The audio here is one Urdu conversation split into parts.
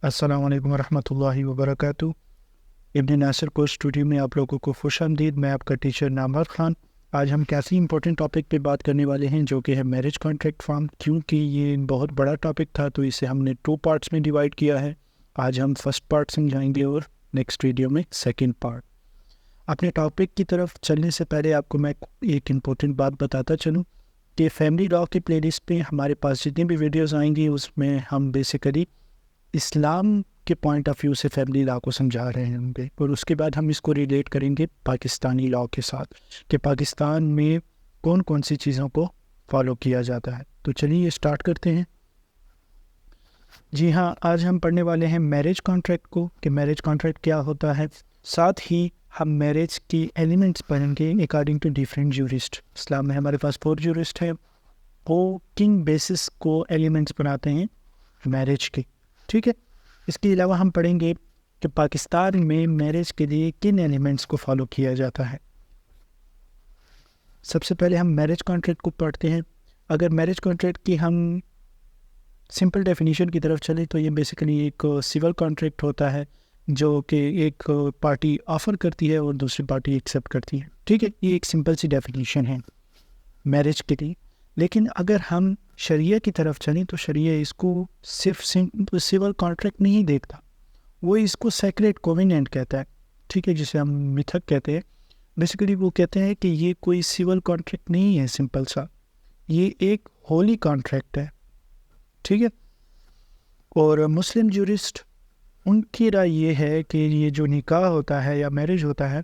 السلام علیکم ورحمۃ اللہ وبرکاتہ۔ ابن ناصر کو اسٹوڈیو میں آپ لوگوں کو خوش آمدید۔ میں آپ کا ٹیچر نامور خان۔ آج ہم کیسی امپورٹنٹ ٹاپک پہ بات کرنے والے ہیں جو کہ ہے میرج کانٹریکٹ فارم۔ کیونکہ یہ بہت بڑا ٹاپک تھا تو اسے ہم نے 2 پارٹس میں ڈیوائڈ کیا ہے۔ آج ہم فرسٹ پارٹ سمجھائیں گے اور نیکسٹ ویڈیو میں سیکنڈ پارٹ۔ اپنے ٹاپک کی طرف چلنے سے پہلے آپ کو میں ایک امپورٹنٹ بات بتاتا چلوں کہ فیملی لاء کی پلے لسٹ پہ ہمارے پاس جتنی بھی ویڈیوز آئیں گی اس میں ہم بیسیکلی اسلام کے پوائنٹ آف ویو سے فیملی لاء کو سمجھا رہے ہوں گے، اور اس کے بعد ہم اس کو ریلیٹ کریں گے پاکستانی لاء کے ساتھ کہ پاکستان میں کون کون سی چیزوں کو فالو کیا جاتا ہے۔ تو چلیے اسٹارٹ کرتے ہیں۔ جی ہاں، آج ہم پڑھنے والے ہیں میرج کانٹریکٹ کو کہ میرج کانٹریکٹ کیا ہوتا ہے۔ ساتھ ہی ہم میرج کی ایلیمنٹس پڑھیں گے اکارڈنگ ٹو ڈیفرنٹ جورسٹ۔ اسلام میں ہمارے پاس 4 جورسٹ ہیں، وہ کنگ بیسس کو ایلیمنٹس بناتے ہیں میرج کے، ٹھیک ہے۔ اس کے علاوہ ہم پڑھیں گے کہ پاکستان میں میرج کے لیے کن ایلیمنٹس کو فالو کیا جاتا ہے۔ سب سے پہلے ہم میرج کانٹریکٹ کو پڑھتے ہیں۔ اگر میرج کانٹریکٹ کی ہم سمپل ڈیفینیشن کی طرف چلیں تو یہ بیسیکلی ایک سول کانٹریکٹ ہوتا ہے جو کہ ایک پارٹی آفر کرتی ہے اور دوسری پارٹی ایکسیپٹ کرتی ہے، ٹھیک ہے۔ یہ ایک سمپل سی ڈیفینیشن ہے میرج کے لیے۔ لیکن اگر ہم شریعہ کی طرف چلیں تو شریعہ اس کو صرف سول کانٹریکٹ نہیں دیکھتا، وہ اس کو سیکریٹ کوونینٹ کہتا ہے، ٹھیک ہے، جسے ہم میتھک کہتے ہیں۔ بیسیکلی وہ کہتے ہیں کہ یہ کوئی سول کانٹریکٹ نہیں ہے سمپل سا، یہ ایک ہولی کانٹریکٹ ہے، ٹھیک ہے۔ اور مسلم جورسٹ ان کی رائے یہ ہے کہ یہ جو نکاح ہوتا ہے یا میرج ہوتا ہے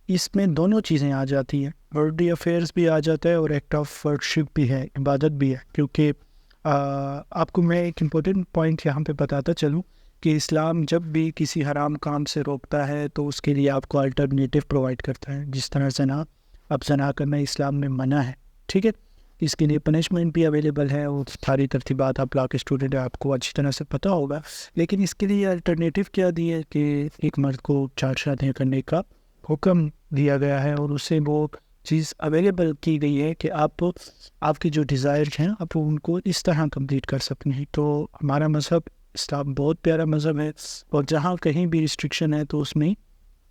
اس میں دونوں چیزیں آ جاتی ہیں، ورلڈلی افیئرس بھی آ جاتا ہے اور ایکٹ آف ورشپ بھی ہے، عبادت بھی ہے۔ کیونکہ آپ کو میں ایک امپورٹنٹ پوائنٹ یہاں پہ بتاتا چلوں کہ اسلام جب بھی کسی حرام کام سے روکتا ہے تو اس کے لیے آپ کو الٹرنیٹیو پرووائڈ کرتا ہے، جس طرح زنا، اب زنا کرنا اسلام میں منع ہے، ٹھیک ہے۔ اس کے لیے پنشمنٹ بھی اویلیبل ہے، اور ساری ترتیبات آپ لا کے اسٹوڈنٹ آپ کو اچھی طرح سے پتہ ہوگا۔ لیکن اس کے لیے الٹرنیٹیو کیا دی ہے کہ ایک مرد کو 4 شادیاں کرنے کا حکم دیا گیا ہے، اور اسے وہ چیز اویلیبل کی گئی ہے کہ آپ کے جو ڈیزائرز ہیں آپ ان کو اس طرح کمپلیٹ کر سکتے ہیں۔ تو ہمارا مذہب اسلام بہت پیارا مذہب ہے، اور جہاں کہیں بھی ریسٹرکشن ہے تو اس میں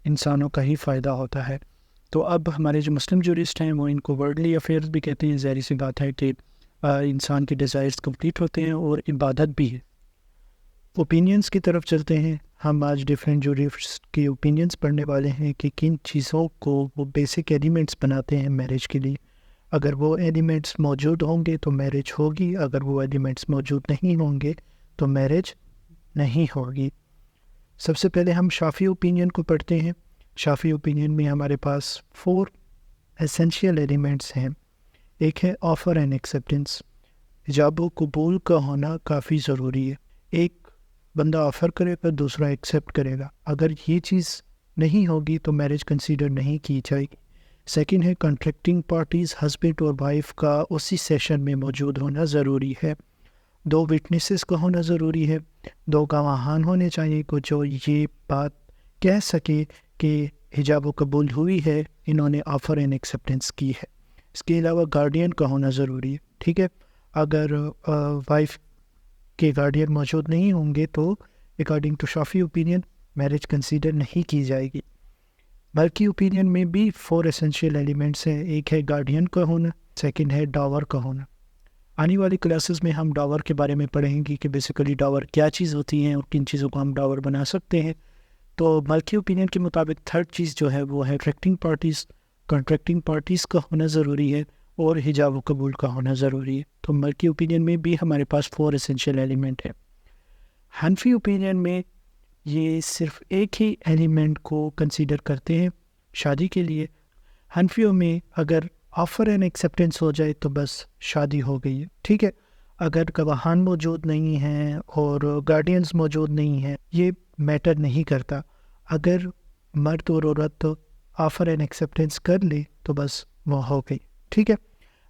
انسانوں کا ہی فائدہ ہوتا ہے۔ تو اب ہمارے جو مسلم جورسٹ ہیں وہ ان کو ورلڈلی افیئرز بھی کہتے ہیں۔ ظاہر سی بات ہے کہ انسان کے ڈیزائرز کمپلیٹ ہوتے ہیں اور عبادت بھی ہے۔ اوپینینس کی طرف چلتے ہیں۔ ہم آج ڈیفرنٹ جورسٹ کی اوپینینس پڑھنے والے ہیں کہ کن چیزوں کو وہ بیسک ایلیمنٹس بناتے ہیں میرج کے لیے۔ اگر وہ ایلیمنٹس موجود ہوں گے تو میرج ہوگی، اگر وہ ایلیمنٹس موجود نہیں ہوں گے تو میرج نہیں ہوگی۔ سب سے پہلے ہم شافعی اوپینین کو پڑھتے ہیں۔ شافعی اوپینین میں ہمارے پاس 4 ایسینشیل ایلیمنٹس ہیں۔ ایک ہے آفر اینڈ ایکسیپٹنس، ایجاب و قبول کا ہونا کافی ضروری ہے۔ ایک بندہ آفر کرے گا، دوسرا ایکسیپٹ کرے گا، اگر یہ چیز نہیں ہوگی تو میرج کنسیڈر نہیں کی جائے گی۔ سیکنڈ ہے کنٹریکٹنگ پارٹیز، ہسبینڈ اور وائف کا اسی سیشن میں موجود ہونا ضروری ہے۔ 2 وٹنسز کا ہونا ضروری ہے، 2 گواہان ہونے چاہیے کو جو یہ بات کہہ سکے کہ حجاب و قبول ہوئی ہے، انہوں نے آفر اینڈ ایکسیپٹنس کی ہے۔ اس کے علاوہ گارڈین کا ہونا ضروری ہے، ٹھیک ہے۔ اگر وائف کے گارڈین موجود نہیں ہوں گے تو according to Shafi opinion marriage consider نہیں کی جائے گی۔ مالکی اوپینین میں بھی 4 ایسینشیل ایلیمنٹس ہیں۔ ایک ہے گارڈین کا ہونا، سیکنڈ ہے ڈاور کا ہونا۔ آنے والی کلاسز میں ہم ڈاور کے بارے میں پڑھیں گے کہ بیسیکلی ڈاور کیا چیز ہوتی ہیں اور کن چیزوں کو ہم ڈاور بنا سکتے ہیں۔ تو مالکی اوپینین کے مطابق 3rd چیز جو ہے وہ ہے کنٹریکٹنگ پارٹیز کا ہونا ضروری ہے اور حجاب و قبول کا ہونا ضروری ہے۔ تو مالکی اوپینین میں بھی ہمارے پاس 4 ایسینشیل ایلیمنٹ ہے۔ حنفی اوپینین میں یہ صرف ایک ہی ایلیمنٹ کو کنسیڈر کرتے ہیں شادی کے لیے۔ حنفیوں میں اگر آفر اینڈ ایکسیپٹنس ہو جائے تو بس شادی ہو گئی ہے، ٹھیک ہے۔ اگر گواہان موجود نہیں ہیں اور گارڈینز موجود نہیں ہیں یہ میٹر نہیں کرتا، اگر مرد اور عورت آفر اینڈ ایکسیپٹنس کر لے تو بس وہ ہو گئی، ٹھیک ہے۔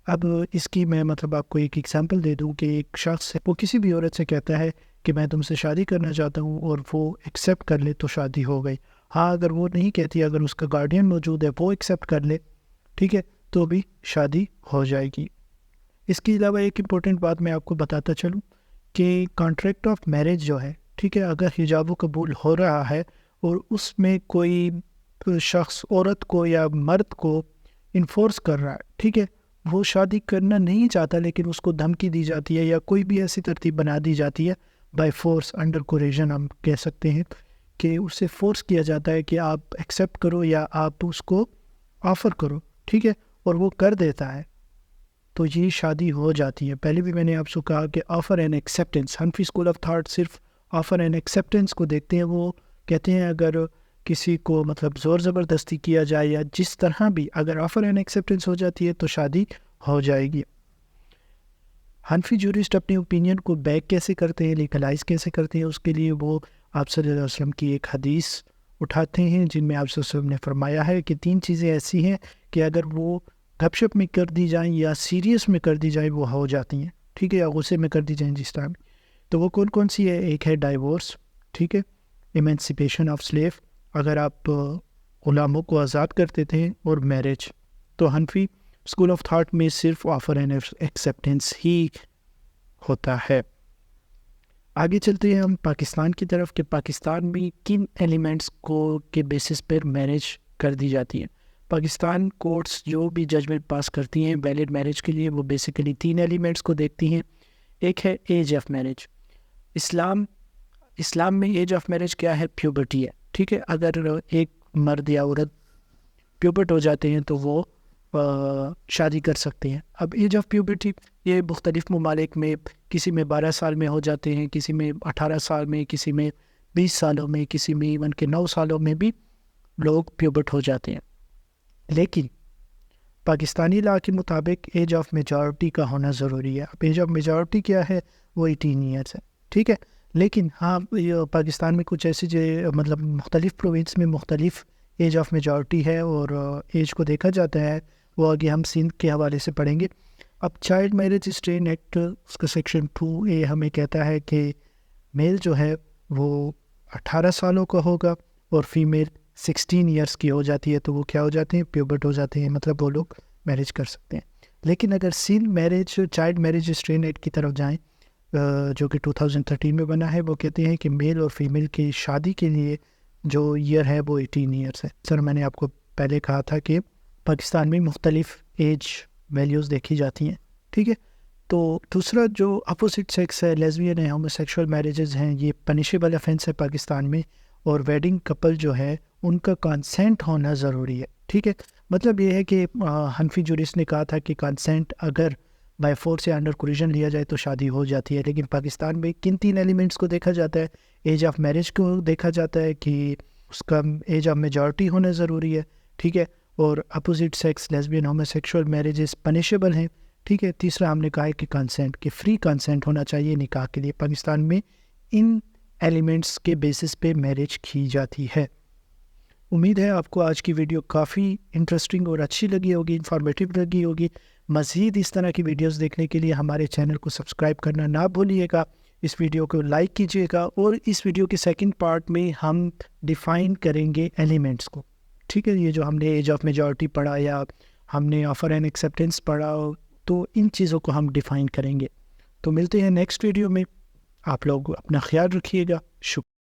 اب اس کی میں آپ کو ایک ایگزامپل دے دوں کہ ایک شخص ہے وہ کسی بھی عورت سے کہتا ہے کہ میں تم سے شادی کرنا چاہتا ہوں اور وہ ایکسیپٹ کر لے تو شادی ہو گئی۔ ہاں اگر وہ نہیں کہتی، اگر اس کا گارڈین موجود ہے وہ ایکسیپٹ کر لے، ٹھیک ہے، تو بھی شادی ہو جائے گی۔ اس کے علاوہ ایک امپورٹنٹ بات میں آپ کو بتاتا چلوں کہ کانٹریکٹ آف میرج جو ہے ٹھیک ہے، اگر حجاب و قبول ہو رہا ہے اور اس میں کوئی شخص عورت کو یا مرد کو انفورس کر رہا ہے، ٹھیک ہے، وہ شادی کرنا نہیں چاہتا لیکن اس کو دھمکی دی جاتی ہے یا کوئی بھی ایسی ترتیب بنا دی جاتی ہے بائی فورس، انڈر کوریجن ہم کہہ سکتے ہیں، کہ اسے فورس کیا جاتا ہے کہ آپ ایکسیپٹ کرو یا آپ اس کو آفر کرو، ٹھیک ہے، اور وہ کر دیتا ہے، تو یہ شادی ہو جاتی ہے۔ پہلے بھی میں نے آپ سے کہا کہ offer and acceptance, Hanafi school of thought صرف آفر اینڈ ایکسیپٹنس کو دیکھتے ہیں۔ وہ کہتے ہیں اگر کسی کو مطلب زور زبردستی کیا جائے یا جس طرح بھی اگر آفر اینڈ ایکسیپٹنس ہو جاتی ہے تو شادی ہو جائے گی۔ حنفی جورسٹ اپنے اوپینین کو بیک کیسے کرتے ہیں، لیگلائز کیسے کرتے ہیں، اس کے لیے وہ آپ صلی اللہ علیہ وسلم کی ایک حدیث اٹھاتے ہیں جن میں آپ صلی اللہ علیہ وسلم نے فرمایا ہے کہ 3 چیزیں ایسی ہیں کہ اگر وہ گپ شپ میں کر دی جائیں یا سیریس میں کر دی جائیں وہ ہو جاتی ہیں، ٹھیک ہے، یا غصے میں کر دی جائیں جس طرح بھی۔ تو وہ کون کون سی ہے؟ ایک ہے ڈائیورس، ٹھیک ہے، ایمنسپیشن آف سلیو، اگر آپ غلاموں کو آزاد کر دیتے ہیں، اور میرج۔ تو حنفی اسکول آف تھاٹ میں صرف آفر اینڈ ایکسیپٹنس ہی ہوتا ہے۔ آگے چلتے ہیں ہم پاکستان کی طرف کہ پاکستان میں کن ایلیمنٹس کو کے بیسس پر میرج کر دی جاتی ہے۔ پاکستان کورٹس جو بھی ججمنٹ پاس کرتی ہیں ویلڈ میرج کے لیے وہ بیسیکلی 3 ایلیمنٹس کو دیکھتی ہیں۔ ایک ہے ایج آف میرج۔ اسلام میں ایج آف میرج کیا ہے؟ پیوبرٹی ہے، ٹھیک ہے، اگر ایک مرد یا عورت پیوبرٹ ہو جاتے ہیں تو وہ شادی کر سکتے ہیں۔ اب ایج آف پیوبرٹی یہ مختلف ممالک میں کسی میں 12 سال میں ہو جاتے ہیں، کسی میں 18 سال میں، کسی میں 20 سالوں میں، کسی میں ایون کہ 9 سالوں میں بھی لوگ پیوبرٹ ہو جاتے ہیں۔ لیکن پاکستانی لا کے مطابق ایج آف میجورٹی کا ہونا ضروری ہے۔ اب ایج آف میجورٹی کیا ہے؟ وہ 18 ایئرس ہے، ٹھیک ہے، لیکن ہاں پاکستان میں کچھ ایسی مطلب مختلف پروونس میں مختلف ایج آف میجورٹی ہے اور ایج کو دیکھا جاتا ہے، وہ آگے ہم سندھ کے حوالے سے پڑھیں گے۔ اب چائلڈ میرج ریسٹرین ایکٹ اس کا سیکشن 2A ہمیں کہتا ہے کہ میل جو ہے وہ 18 سالوں کا ہوگا اور فیمیل 16 ایئرس کی ہو جاتی ہے، تو وہ کیا ہو جاتے ہیں؟ پیوبرٹ ہو جاتے ہیں، مطلب وہ لوگ میرج کر سکتے ہیں۔ لیکن اگر Sindh marriage child marriage restrain act کی طرف جائیں جو کہ 2013 میں بنا ہے، وہ کہتے ہیں کہ میل اور فیمیل کی شادی کے لیے جو ایئر ہے وہ 18 ایئرس ہے۔ سر میں نے آپ کو پہلے کہا تھا کہ پاکستان میں مختلف ایج ویلیوز دیکھی جاتی ہیں، ٹھیک ہے۔ تو دوسرا جو اپوزٹ سیکس ہے، لیزبین ہے، ہومو سیکشول میرجز ہیں، یہ پنشیبل افینس ہے پاکستان میں، اور ویڈنگ کپل جو ہے ان کا کنسینٹ ہونا ضروری ہے، ٹھیک ہے۔ مطلب یہ ہے کہ حنفی جورسٹ نے کہا تھا کہ کنسینٹ اگر بائی فورس یا انڈر کوریجن لیا جائے تو شادی ہو جاتی ہے، لیکن پاکستان میں کن 3 ایلیمنٹس کو دیکھا جاتا ہے؟ ایج آف میرج کو دیکھا جاتا ہے کہ اس کا ایج آف میجورٹی ہونا ضروری ہے، ٹھیک ہے، اور opposite sex lesbian homosexual marriages punishable ہیں، ٹھیک ہے۔ تیسرا ہم نے کہا ہے کہ کنسینٹ، کہ فری کنسینٹ ہونا چاہیے نکاح کے لیے۔ پاکستان میں ان ایلیمنٹس کے بیسس پہ میرج کی جاتی ہے۔ امید ہے آپ کو آج کی ویڈیو کافی انٹرسٹنگ اور اچھی لگی ہوگی، انفارمیٹیو لگی ہوگی۔ مزید اس طرح کی ویڈیوز دیکھنے کے لیے ہمارے چینل کو سبسکرائب کرنا نہ بھولیے گا، اس ویڈیو کو لائک کیجیے گا، اور اس ویڈیو کے سیکنڈ پارٹ میں ہم ڈیفائن کریں گے ایلیمنٹس کو، ٹھیک ہے۔ یہ جو ہم نے ایج آف میجورٹی پڑھا یا ہم نے آفر اینڈ ایکسیپٹنس پڑھا، تو ان چیزوں کو ہم ڈیفائن کریں گے۔ تو ملتے ہیں نیکسٹ ویڈیو میں، آپ لوگ اپنا خیال رکھیے گا، شکریہ۔